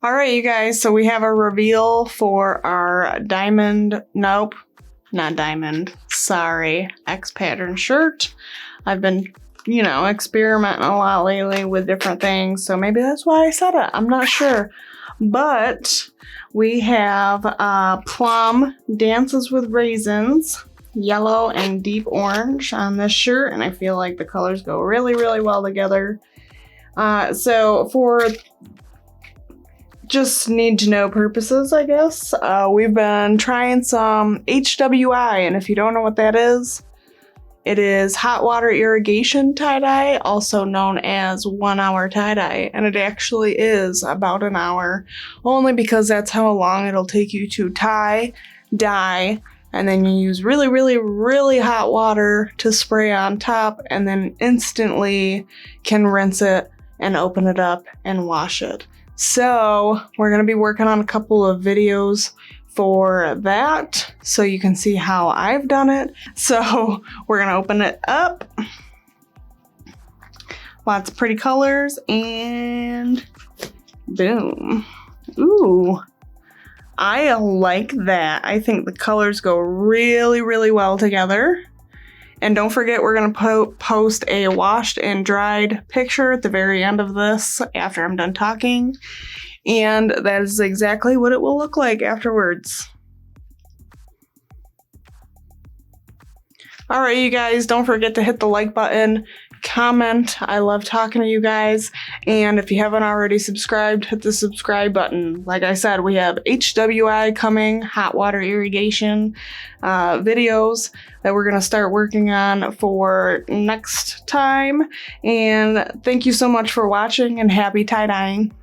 All right, you guys, so we have a reveal for our diamond, nope, not diamond, sorry, X pattern shirt. I've been, experimenting a lot lately with different things, so maybe that's why I said it, I'm not sure. But we have Plum Dances with Raisins, yellow and deep orange on this shirt, and I feel like the colors go really, really well together. So for just need to know purposes, I guess, we've been trying some HWI, and if you don't know what that is, it is hot water irrigation tie-dye, also known as 1 hour tie-dye, and it actually is about an hour, only because that's how long it'll take you to tie, dye, and then you use really, really, really hot water to spray on top, and then instantly can rinse it and open it up and wash it. So we're going to be working on a couple of videos for that so you can see how I've done it. So we're going to open it up. Lots of pretty colors and boom. Ooh, I like that. I think the colors go really, really well together. And don't forget, we're going to post a washed and dried picture at the very end of this after I'm done talking. And that is exactly what it will look like afterwards. All right, you guys, don't forget to hit the like button, comment. I love talking to you guys. And if you haven't already subscribed, hit the subscribe button. Like I said, we have HWI coming, hot water irrigation videos that we're going to start working on for next time. And thank you so much for watching, and happy tie-dyeing.